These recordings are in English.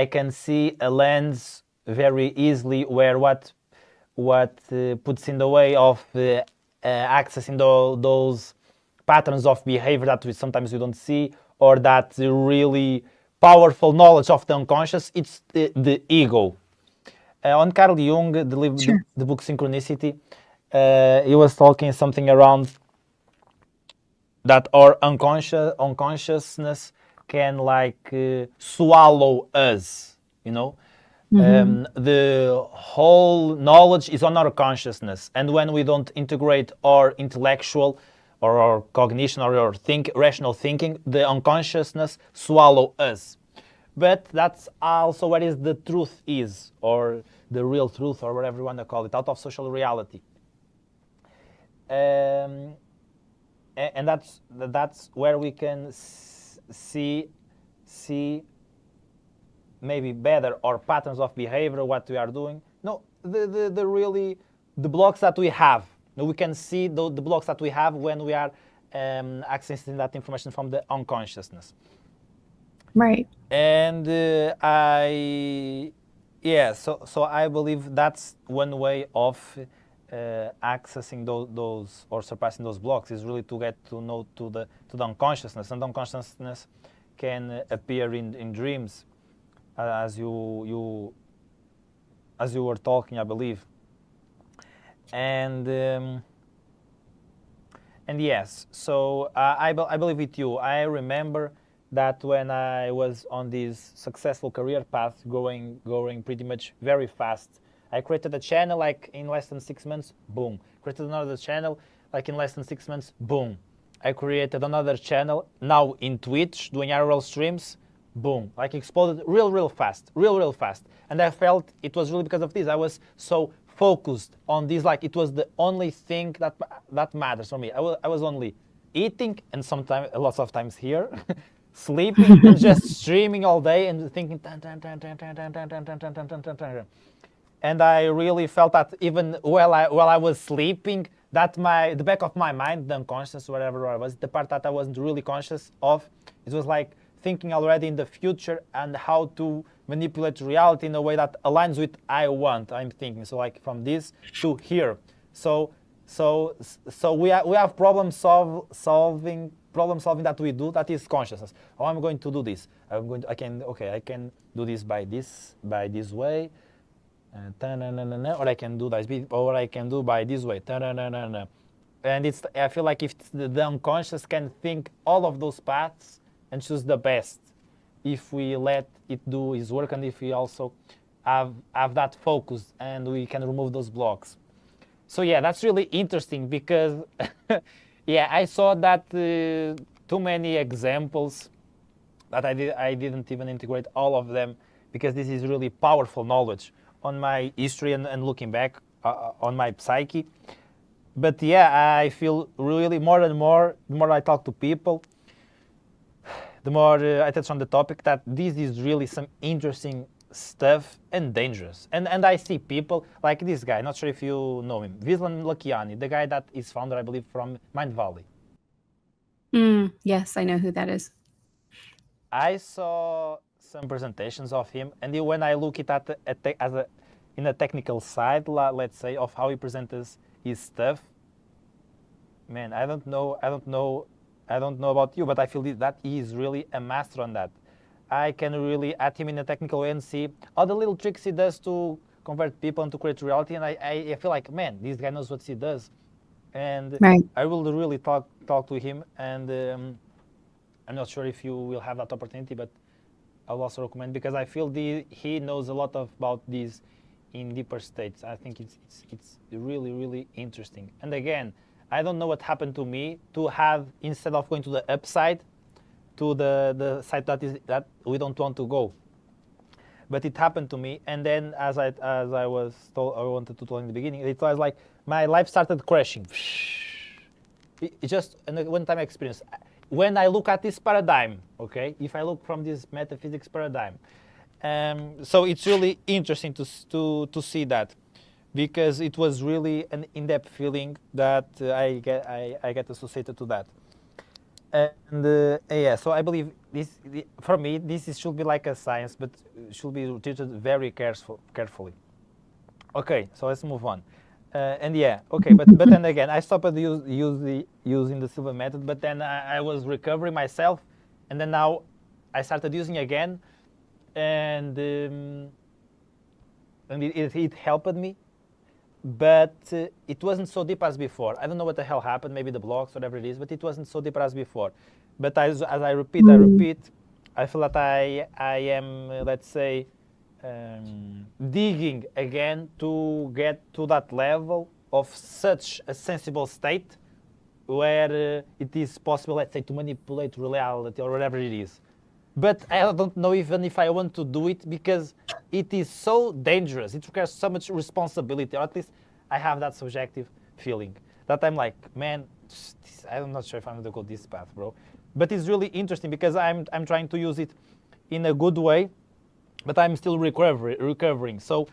I can see a lens very easily where what puts in the way of accessing those patterns of behavior that sometimes we don't see, or that really powerful knowledge of the unconscious. It's the ego. On Carl Jung, the book Synchronicity, he was talking something around that our unconsciousness can swallow us, you know. The whole knowledge is on our consciousness, and when we don't integrate our intellectual or our cognition or our rational thinking, the unconsciousness swallow us. But that's also what is the truth is, or the real truth, or whatever you want to call it, out of social reality. And that's where we can see maybe better our patterns of behavior, what we are doing. No, the blocks that we have. We can see the blocks that we have when we are accessing that information from the unconsciousness. Right. And so I believe that's one way of accessing those or surpassing those blocks, is really to get to know to the unconsciousness. And unconsciousness can appear in dreams, as you were talking, I believe. And yes, so I believe with you. I remember that when I was on this successful career path, going pretty much very fast, I created a channel like in less than 6 months, boom. Created another channel like in less than 6 months, boom. I created another channel now in Twitch doing IRL streams, boom. Like exploded real fast. And I felt it was really because of this. I was so focused on this, like it was the only thing that matters for me. I was only eating, and sometimes lots of times here, sleeping and just streaming all day and thinking. And I really felt that even while I was sleeping, that the back of my mind, the unconscious, wherever I was, the part that I wasn't really conscious of, it was like thinking already in the future and how to manipulate reality in a way that aligns with I'm thinking. So like from this to here. So we have problem solving that we do, that is consciousness. Oh, I'm going to do this. I can do this by this way. Or I can do this, or I can do by this way. And I feel like if the unconscious can think all of those paths and choose the best, if we let it do its work, and if we also have that focus, and we can remove those blocks. So yeah, that's really interesting, because yeah, I saw that too many examples that I didn't even integrate all of them, because this is really powerful knowledge on my history and looking back on my psyche. But yeah, I feel really more and more, the more I talk to people, the more I touch on the topic, that this is really some interesting stuff and dangerous. And I see people like this guy, not sure if you know him, Vislan Lakiani, the guy that is founder, I believe, from Mind Valley. Yes, I know who that is. I saw some presentations of him, and when I look at in a technical side, let's say, of how he presents his stuff, man, I don't know about you, but I feel that he is really a master on that. I can really at him in a technical way and see all the little tricks he does to convert people and to create reality, and I feel like, man, this guy knows what he does, and right. I will really talk to him, and I'm not sure if you will have that opportunity, but I'll also recommend, because I feel he knows a lot about these in deeper states. I think it's really interesting. And again, I don't know what happened to me to have, instead of going to the upside, to the side that we don't want to go. But it happened to me, and then as I was told, I wanted to tell in the beginning, it was like my life started crashing. It just a one-time experience. When I look at this paradigm, okay, if I look from this metaphysics paradigm, so it's really interesting to see that, because it was really an in-depth feeling that I get associated to that. And yeah, so I believe for me, should be like a science, but should be treated very carefully. Okay, so let's move on. And yeah, okay, but then again, I stopped using the silver method, but then I was recovering myself, and then now I started using again, and it helped me, but it wasn't so deep as before. I don't know what the hell happened, maybe the blocks, whatever it is, but it wasn't so deep as before. But as I repeat, I feel that I am, let's say, digging again to get to that level of such a sensible state where it is possible, let's say, to manipulate reality or whatever it is. But I don't know even if I want to do it because it is so dangerous. It requires so much responsibility, or at least I have that subjective feeling that I'm like, man, I'm not sure if I'm going to go this path, bro. But it's really interesting because I'm trying to use it in a good way, but I'm still recovering. So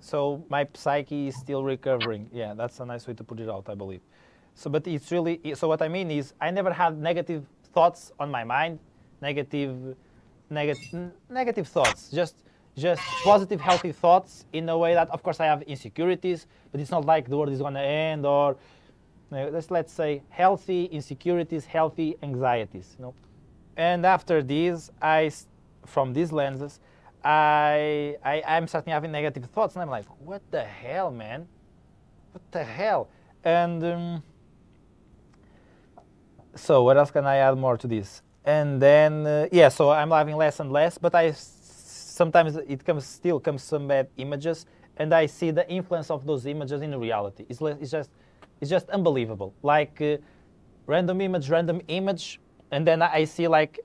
so my psyche is still recovering. Yeah, that's a nice way to put it out, I believe. So, but it's really, so what I mean is I never had negative thoughts on my mind, negative thoughts, just positive, healthy thoughts in a way that, of course, I have insecurities, but it's not like the world is going to end or, let's say, healthy insecurities, healthy anxieties, you know. And after these, from these lenses, I'm starting having negative thoughts, and I'm like, what the hell, man? What the hell? And so what else can I add more to this? And then yeah, so I'm having less and less, but sometimes it still comes some bad images, and I see the influence of those images in reality. It's just unbelievable. Like random image, and then I see like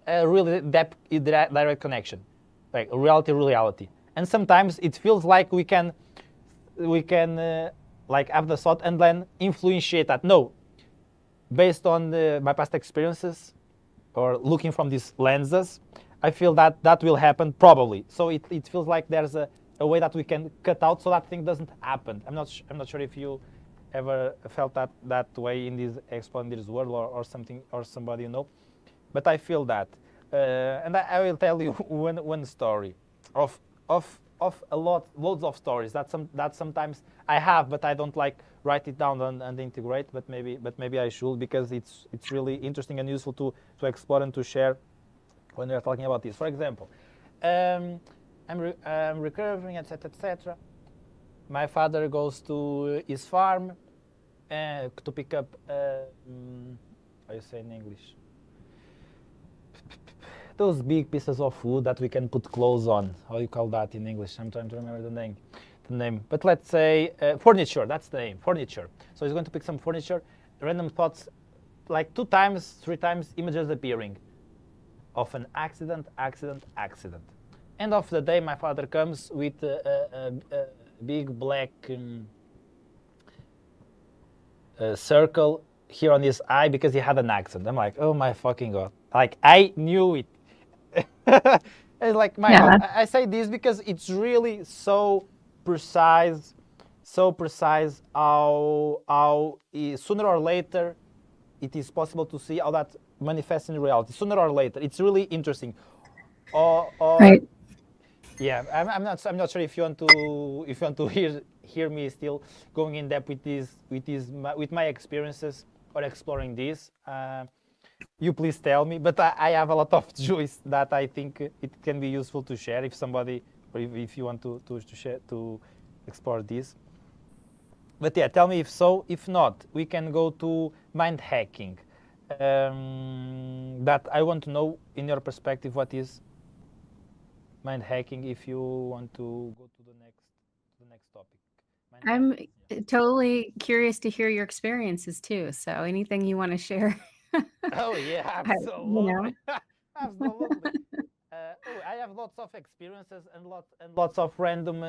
a really direct connection, like reality. And sometimes it feels like we can like have the thought and then influentiate that. No, based on my past experiences or looking from these lenses, I feel that will happen probably. So it feels like there's a way that we can cut out so that thing doesn't happen. I'm not sure if you ever felt that way in this exploring this world or something or somebody you know, but I feel that. And I will tell you one story of loads of stories that sometimes I have, but I don't like write it down and integrate. But maybe I should, because it's really interesting and useful to explore and to share when we are talking about this. For example, I'm recovering, etc., etc. My father goes to his farm to pick up. How you say in English? Those big pieces of wood that we can put clothes on. How do you call that in English? I'm trying to remember the name. But let's say furniture. That's the name. Furniture. So he's going to pick some furniture. Random thoughts, like 2 times, 3 times, images appearing of an accident. End of the day, my father comes with a big black circle here on his eye because he had an accident. I'm like, oh my fucking god! Like I knew it. It's like my god. I say this because it's really so precise how sooner or later it is possible to see how that manifests in reality. Sooner or later, it's really interesting. Or Right. yeah, I'm not sure if you want to hear me still going in depth with my experiences or exploring this. You please tell me, but I have a lot of choice that I think it can be useful to share if somebody, or if you want to share, to explore this. But yeah, tell me if so. If not, we can go to mind hacking. That I want to know, in your perspective, what is mind hacking, if you want to go to the next topic. Mind I'm hacking, yeah. totally curious to hear your experiences too. So anything you want to share, Oh yeah, I, you know, absolutely. Absolutely. I have lots of experiences and lots of random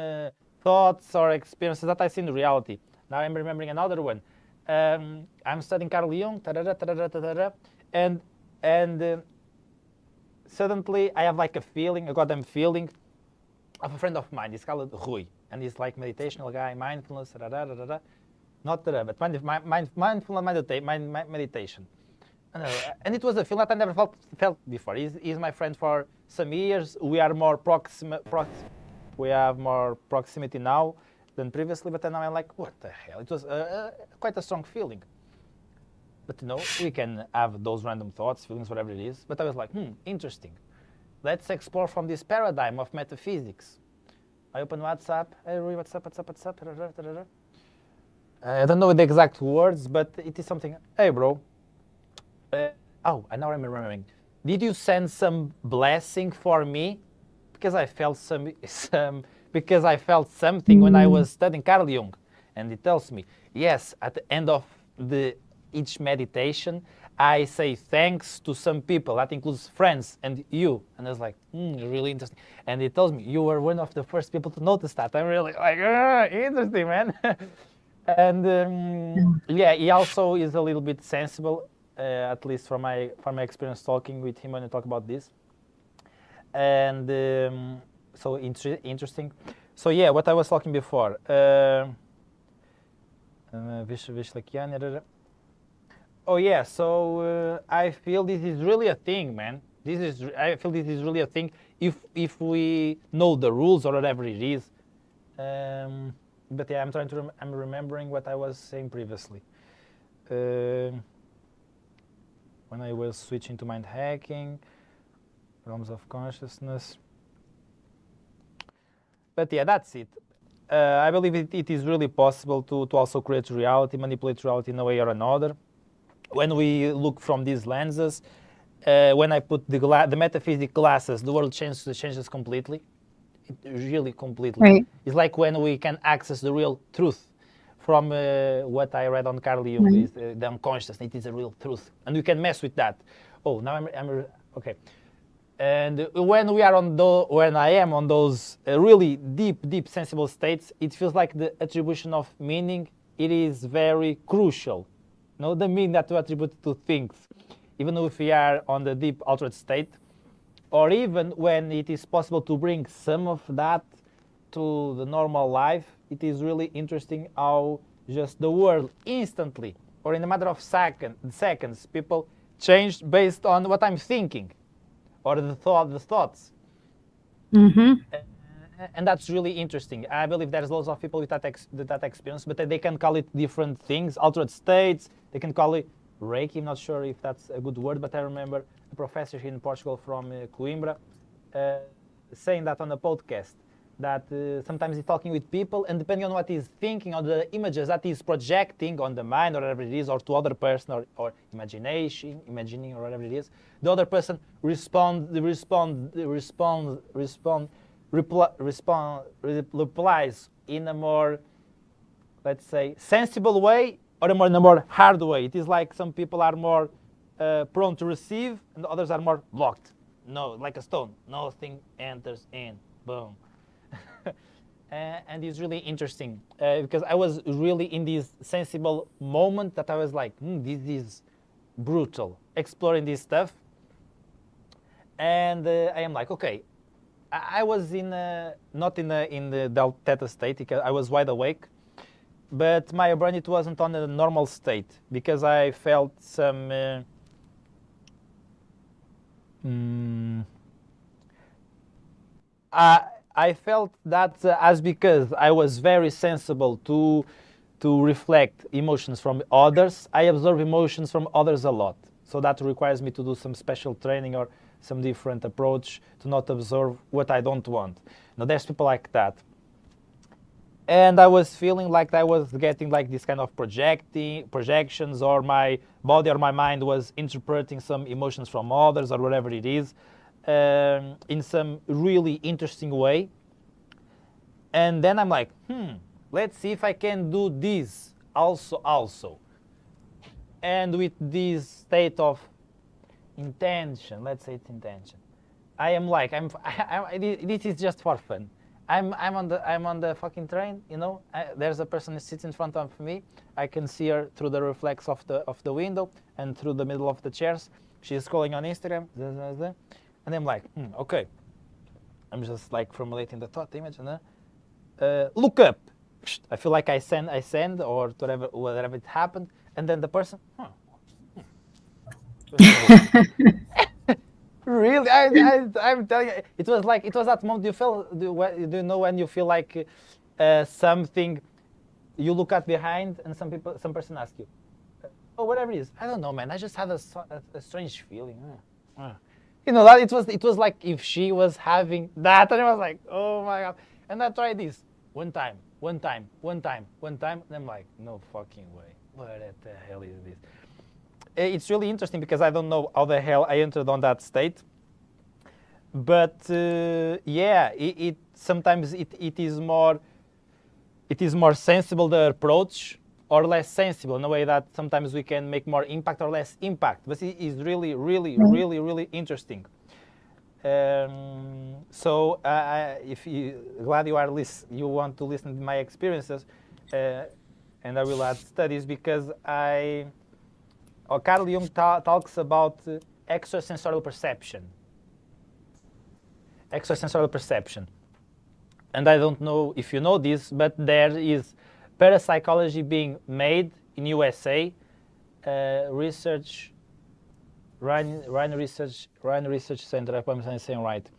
thoughts or experiences that I see in reality. Now I'm remembering another one. I'm studying Carl Jung, and suddenly I have like a goddamn feeling of a friend of mine. He's called Rui, and he's like meditational guy, mindfulness, not the but mindful meditation. And it was a feeling that I never felt before. He's my friend for some years. We are more we have more proximity now than previously. But then I'm like, what the hell? It was quite a strong feeling. But we can have those random thoughts, feelings, whatever it is. But I was like, interesting. Let's explore from this paradigm of metaphysics. I open WhatsApp. Hey, Rui, what's up? I don't know the exact words, but it is something. Hey, bro. I now I'm remembering. Did you send some blessing for me? Because I felt because I felt something when I was studying Carl Jung, and he tells me, yes, at the end of each meditation, I say thanks to some people. That includes friends and you. And I was like, really interesting. And he tells me, you were one of the first people to notice that. I'm really like, interesting, man. And yeah, he also is a little bit sensible. At least from my experience talking with him when I talk about this, and so interesting. So yeah, what I was talking before. Oh yeah, so I feel this is really a thing, man. I feel this is really a thing if we know the rules or whatever it is. But yeah, I'm remembering what I was saying previously. When I was switching to mind hacking, realms of consciousness. But yeah, that's it. I believe it is really possible to also create reality, manipulate reality in a way or another. When we look from these lenses, when I put the metaphysic glasses, the world changes completely. Really completely. Right. It's like when we can access the real truth. From what I read on Carl Jung, is the unconsciousness. It is a real truth, and we can mess with that. Oh, now I'm okay. And when I am on those really deep, sensible states, it feels like the attribution of meaning. It is very crucial. The meaning that we attribute to things, even if we are on the deep altered state, or even when it is possible to bring some of that to the normal life. It is really interesting how just the world instantly, or in a matter of seconds, people change based on what I'm thinking, or the thoughts. Mm-hmm. And that's really interesting. I believe there's lots of people with that experience, but they can call it different things, altered states. They can call it Reiki. I'm not sure if that's a good word, but I remember a professor here in Portugal from Coimbra saying that on a podcast. That sometimes he's talking with people, and depending on what he's thinking, on the images that he's projecting on the mind or whatever it is, or to other person, or imagining or whatever it is, the other person replies in a more, let's say, sensible way, or in a more hard way. It is like some people are more prone to receive, and others are more blocked. No, like a stone. Nothing enters in. Boom. And it's really interesting because I was really in this sensible moment that I was like, this is brutal, exploring this stuff. And I am like, okay, I was not in the theta state because I was wide awake, but my brain, it wasn't on a normal state because I felt some I felt that as because I was very sensible to reflect emotions from others, I absorb emotions from others a lot. So that requires me to do some special training or some different approach to not absorb what I don't want. Now there's people like that. And I was feeling like I was getting like this kind of projections, or my body or my mind was interpreting some emotions from others or whatever it is. In some really interesting way. And then I'm like, let's see if I can do this also. And with this state of intention, let's say it's intention, I am like, this is just for fun. I'm on the fucking train, there's a person that sits in front of me. I can see her through the reflex of the window and through the middle of the chairs. She's scrolling on Instagram. And I'm like, okay. I'm just like formulating the thought image. And look up. I feel like I send or whatever it happened, and then the person, really, I'm telling you, it was that moment you feel. Do you know when you feel like something? You look at behind, and some person asks you, "Oh, whatever it is, I don't know, man. I just had a strange feeling." You know that it was like if she was having that, and I was like, "Oh my god!" And I tried this one time, and I'm like, "No fucking way! What the hell is this?" It's really interesting because I don't know how the hell I entered on that state. But yeah, it sometimes it is more sensible, the approach, or less sensible in a way that sometimes we can make more impact or less impact. But it is really, really, really, really interesting. So if glad you are you want to listen to my experiences, and I will add studies because Carl Jung talks about extrasensorial perception. Extrasensorial perception. And I don't know if you know this, but there is parapsychology being made in USA, Rhine Research Center, if I'm saying right,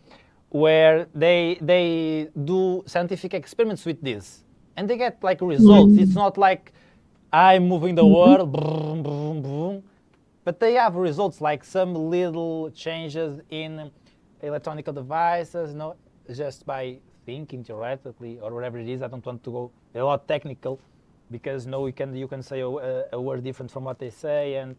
where they do scientific experiments with this, and they get like results. It's not like I'm moving the world, boom, boom, boom, but they have results like some little changes in electronic devices, just by thinking theoretically or whatever it is. I don't want to go a lot technical, because you can say a word different from what they say, and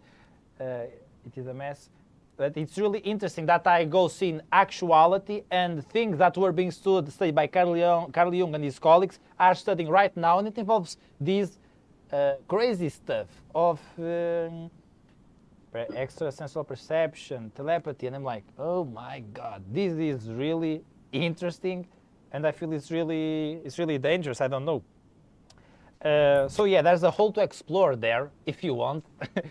it is a mess. But it's really interesting that I go see in actuality, and things that were being studied by Carl Jung and his colleagues are studying right now, and it involves these crazy stuff of extrasensory perception, telepathy, and I'm like, oh my god, this is really interesting, and I feel it's really dangerous. I don't know. So yeah, there's a whole to explore there if you want.